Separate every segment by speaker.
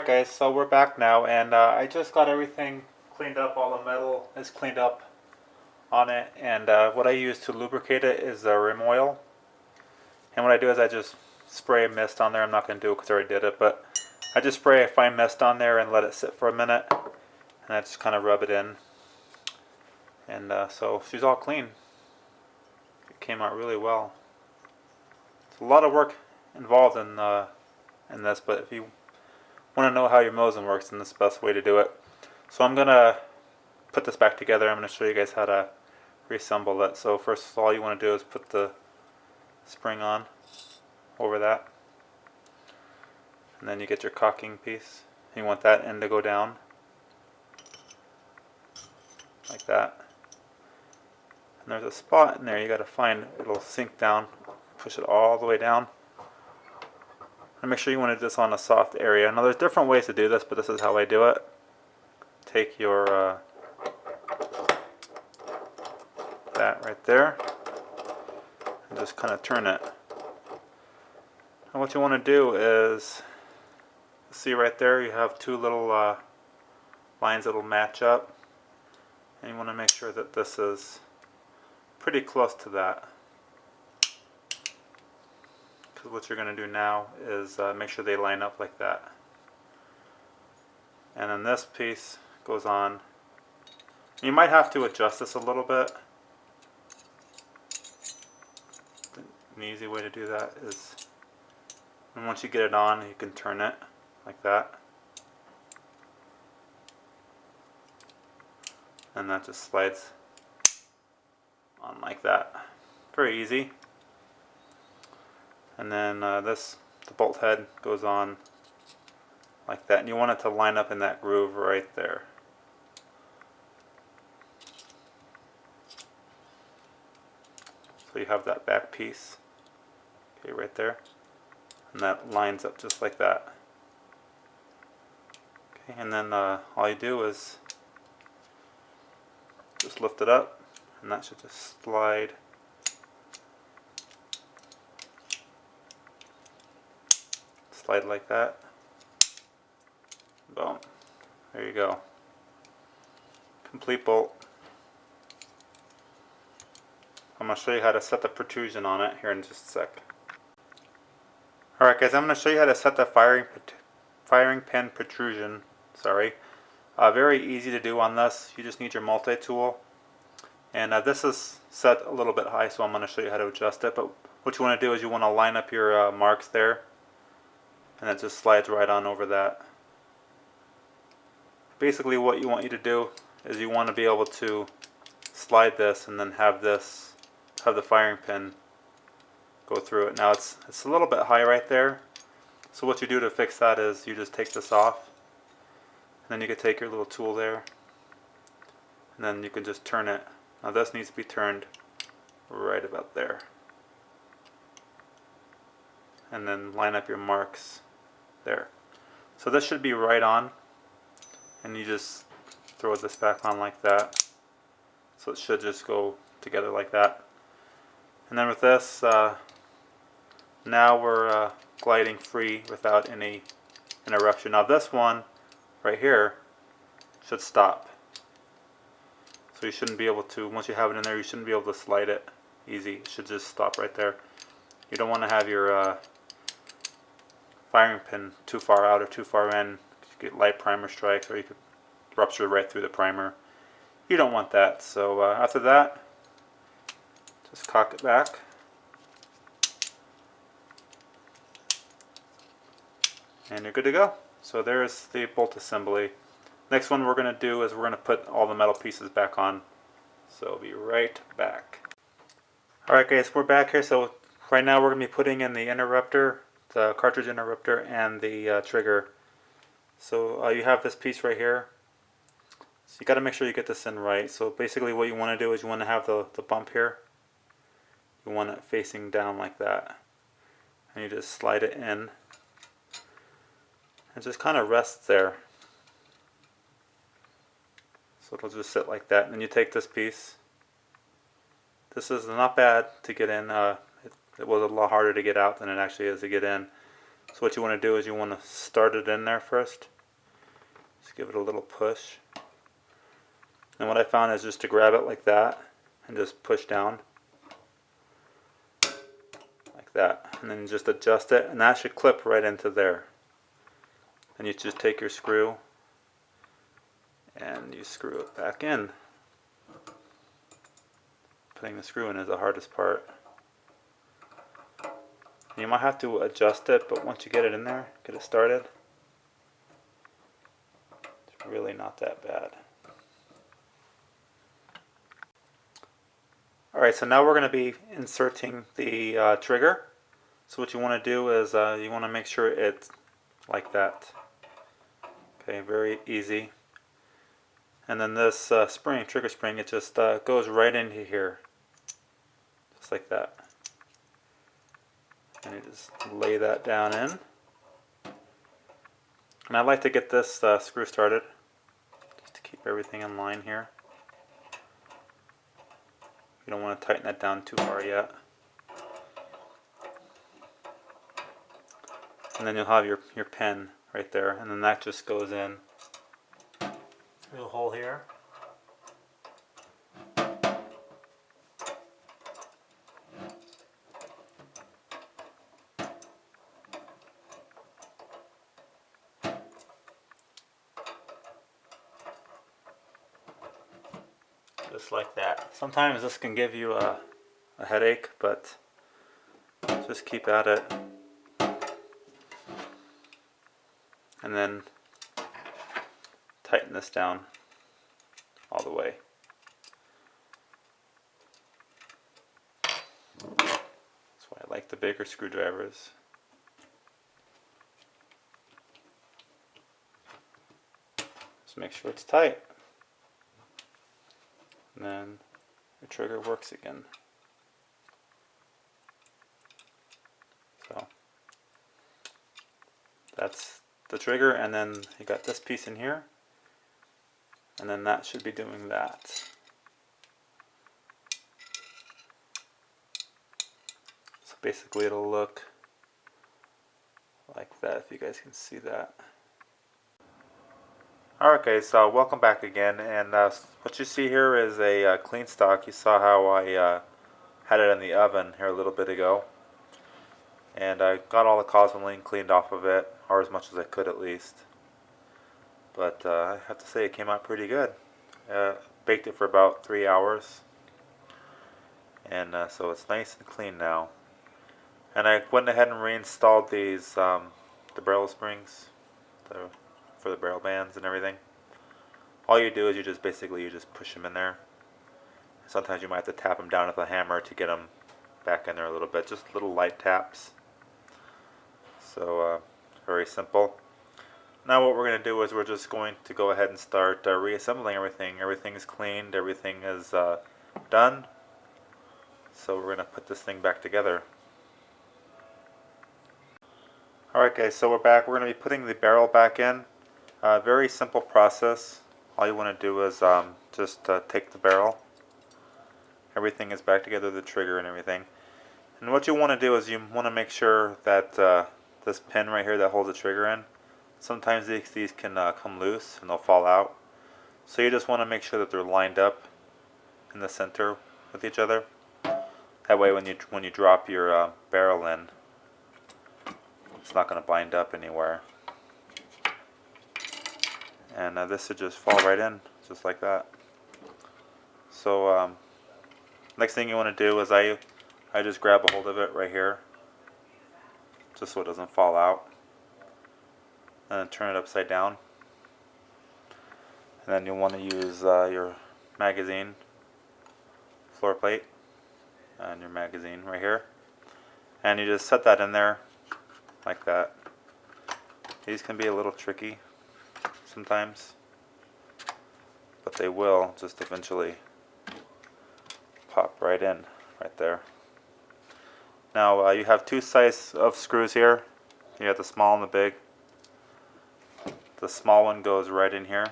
Speaker 1: guys, so we're back now, and I just got everything cleaned up. All the metal is cleaned up on it, and what I use to lubricate it is rim oil. And what I do is I just spray mist on there. I'm not going to do it because I already did it, but I just spray a fine mist on there and let it sit for a minute, and I just kind of rub it in. And so she's all clean. It came out really well. It's a lot of work involved in this, but if you want to know how your Mosin works, then this is the best way to do it. So I'm going to put this back together. I'm going to show you guys how to reassemble it. So first of all you want to do is put the spring on over that. And then you get your caulking piece. You want that end to go down. Like that. And there's a spot in there you got to find. It'll sink down. Push it all the way down. And make sure you want to do this on a soft area. Now there's different ways to do this, but this is how I do it. Take your that right there and just kind of turn it. And what you want to do is, see right there you have two little lines that will match up, and you want to make sure that this is pretty close to that. Because what you're going to do now is make sure they line up like that. And then this piece goes on. You might have to adjust this a little bit. An easy way to do that is, and once you get it on, you can turn it like that. And that just slides on like that. Very easy. And then the bolt head goes on like that, and you want it to line up in that groove right there. So you have that back piece, okay, right there, and that lines up just like that. Okay, and then all you do is just lift it up, and that should just slide. Slide like that. Boom. There you go. Complete bolt. I'm going to show you how to set the protrusion on it here in just a sec. Alright guys, I'm going to show you how to set the firing pin protrusion. Sorry. Very easy to do on this. You just need your multi-tool. And this is set a little bit high, so I'm going to show you how to adjust it. But what you want to do is you want to line up your marks there. And it just slides right on over that. Basically what you want you to do is you want to be able to slide this and then have the firing pin go through it. Now it's a little bit high right there. So what you do to fix that is you just take this off. And then you can take your little tool there. And then you can just turn it. Now this needs to be turned right about there. And then line up your marks there. So this should be right on, and you just throw this back on like that. So it should just go together like that. And then with this, now we're gliding free without any interruption. Now this one right here should stop. So you shouldn't be able to, once you have it in there, you shouldn't be able to slide it easy. It should just stop right there. You don't want to have your firing pin too far out or too far in. You get light primer strikes, or you could rupture right through the primer. You don't want that. So after that, just cock it back. And you're good to go. So there's the bolt assembly. Next one we're going to do is we're going to put all the metal pieces back on. So I'll be right back. Alright guys, we're back here. So right now we're going to be putting in the interrupter, the cartridge interrupter, and the trigger. So you have this piece right here. So you got to make sure you get this in right. So basically what you want to do is you want to have the bump here. You want it facing down like that. And you just slide it in. It just kind of rests there. So it'll just sit like that. And you take this piece. This is not bad to get in. It was a lot harder to get out than it actually is to get in. So what you want to do is you want to start it in there first. Just give it a little push. And what I found is just to grab it like that and just push down like that, and then just adjust it, and that should clip right into there. And you just take your screw and you screw it back in. Putting the screw in is the hardest part. You might have to adjust it, but once you get it in there, get it started, it's really not that bad. Alright, so now we're going to be inserting the trigger. So what you want to do is you want to make sure it's like that. Okay, very easy. And then this spring, trigger spring, it just goes right into here. Just like that. And you just lay that down in. And I like to get this screw started, just to keep everything in line here. You don't want to tighten that down too far yet. And then you'll have your pen right there, and then that just goes in through the hole here. Just like that. Sometimes this can give you a headache, but just keep at it. And then tighten this down all the way. That's why I like the bigger screwdrivers. Just make sure it's tight. And then your trigger works again. So that's the trigger, and then you got this piece in here, and then that should be doing that. So basically it'll look like that, if you guys can see that. Alright guys, so welcome back again, and what you see here is a clean stock. You saw how I had it in the oven here a little bit ago, and I got all the Cosmoline cleaned off of it, or as much as I could at least. But I have to say it came out pretty good. Baked it for about 3 hours, and so it's nice and clean now. And I went ahead and reinstalled these the barrel springs for the barrel bands and everything. All you do is you just push them in there. Sometimes you might have to tap them down with a hammer to get them back in there a little bit, just little light taps. So very simple. Now what we're going to do is we're just going to go ahead and start reassembling everything. Everything is cleaned, everything is done. So we're going to put this thing back together. Alright guys, so we're back. We're going to be putting the barrel back in. Very simple process. All you want to do is just take the barrel. Everything is back together, the trigger and everything. And what you want to do is you want to make sure that this pin right here that holds the trigger in, sometimes these can come loose and they'll fall out. So you just want to make sure that they're lined up in the center with each other. That way when you drop your barrel in, it's not going to bind up anywhere. And this should just fall right in, just like that. So next thing you want to do is I just grab a hold of it right here, just so it doesn't fall out, and then turn it upside down. And then you'll want to use your magazine floor plate and your magazine right here, and you just set that in there like that. These can be a little tricky sometimes, but they will just eventually pop right in right there. Now you have two sizes of screws here. You have the small and the big. The small one goes right in here,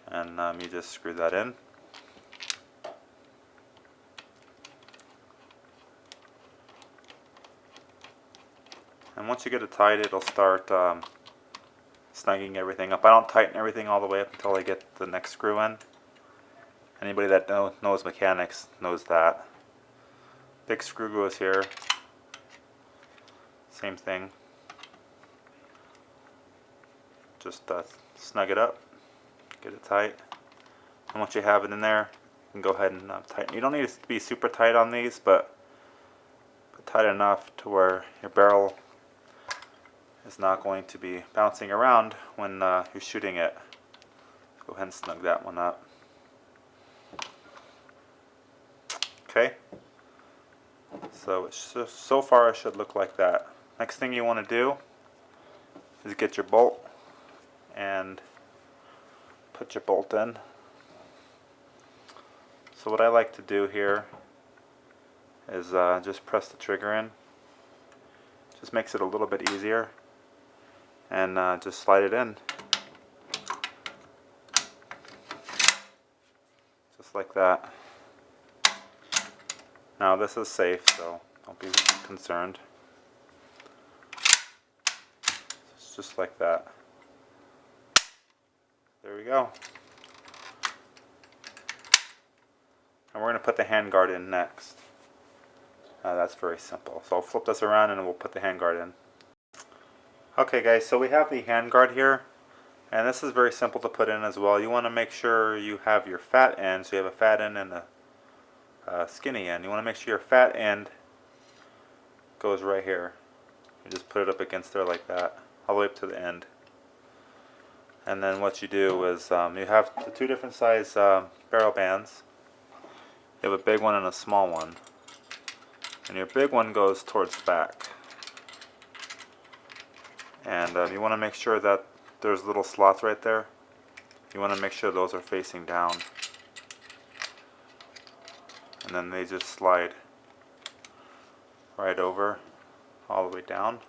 Speaker 1: and you just screw that in. And once you get it tight, it'll start snugging everything up. I don't tighten everything all the way up until I get the next screw in. Anybody that knows mechanics knows that. Big screw goes here. Same thing. Just snug it up, get it tight. And once you have it in there, you can go ahead and tighten. You don't need to be super tight on these, but tight enough to where your barrel is not going to be bouncing around when you're shooting it. Go ahead and snug that one up. Okay, so so far it should look like that. Next thing you want to do is get your bolt and put your bolt in. So what I like to do here is just press the trigger in. Just makes it a little bit easier, and just slide it in. Just like that. Now this is safe, so don't be concerned. It's just like that. There we go. And we're going to put the handguard in next. That's very simple. So I'll flip this around and we'll put the handguard in. Okay guys, so we have the handguard here. And this is very simple to put in as well. You want to make sure you have your fat end, so you have a fat end and a skinny end. You want to make sure your fat end goes right here. You just put it up against there like that, all the way up to the end. And then what you do is you have the two different size barrel bands. You have a big one and a small one. And your big one goes towards the back. And you want to make sure that there's little slots right there. You want to make sure those are facing down. And then they just slide right over all the way down.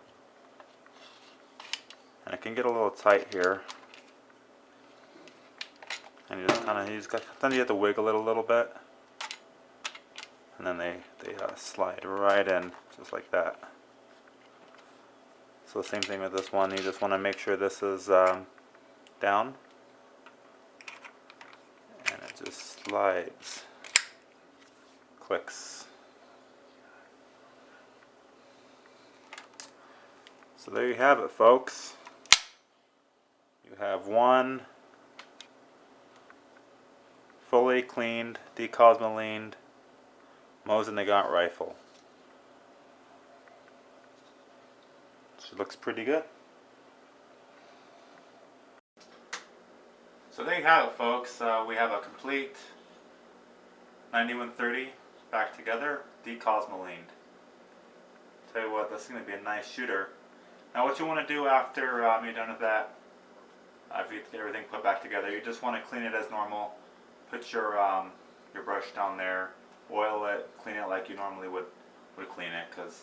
Speaker 1: And it can get a little tight here. And you just kind of, then you have to wiggle it a little bit. And then they slide right in, just like that. So the same thing with this one. You just want to make sure this is down. And it just slides. Clicks. So there you have it, folks. You have one fully cleaned, decosmolined Mosin Nagant rifle. She looks pretty good. So there you have it, folks. We have a complete 9130 back together, decosmolined. Tell you what, this is going to be a nice shooter. Now what you want to do after you're done with that, after you get everything put back together, you just want to clean it as normal. Put your brush down there, oil it, clean it like you normally would clean it, because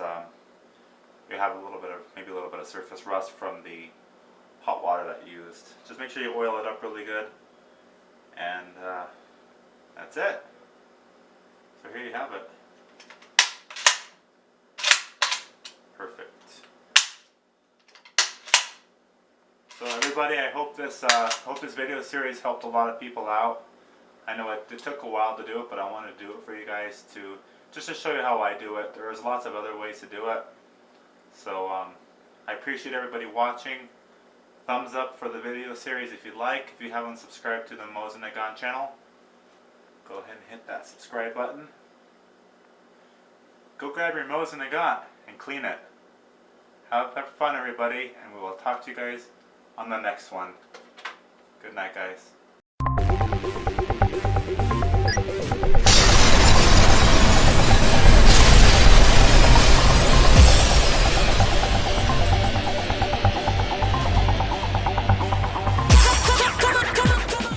Speaker 1: you have a little bit of, maybe a little bit of surface rust from the hot water that you used. Just make sure you oil it up really good, and that's it. So here you have it. Perfect. So everybody, I hope this video series helped a lot of people out. I know it took a while to do it, but I wanted to do it for you guys just to show you how I do it. There's lots of other ways to do it. So I appreciate everybody watching. Thumbs up for the video series if you like. If you haven't subscribed to the Mosin Nagant channel, go ahead and hit that subscribe button. Go grab your Mosin Nagant and clean it. Have fun, everybody, and we will talk to you guys on the next one. Good night, guys.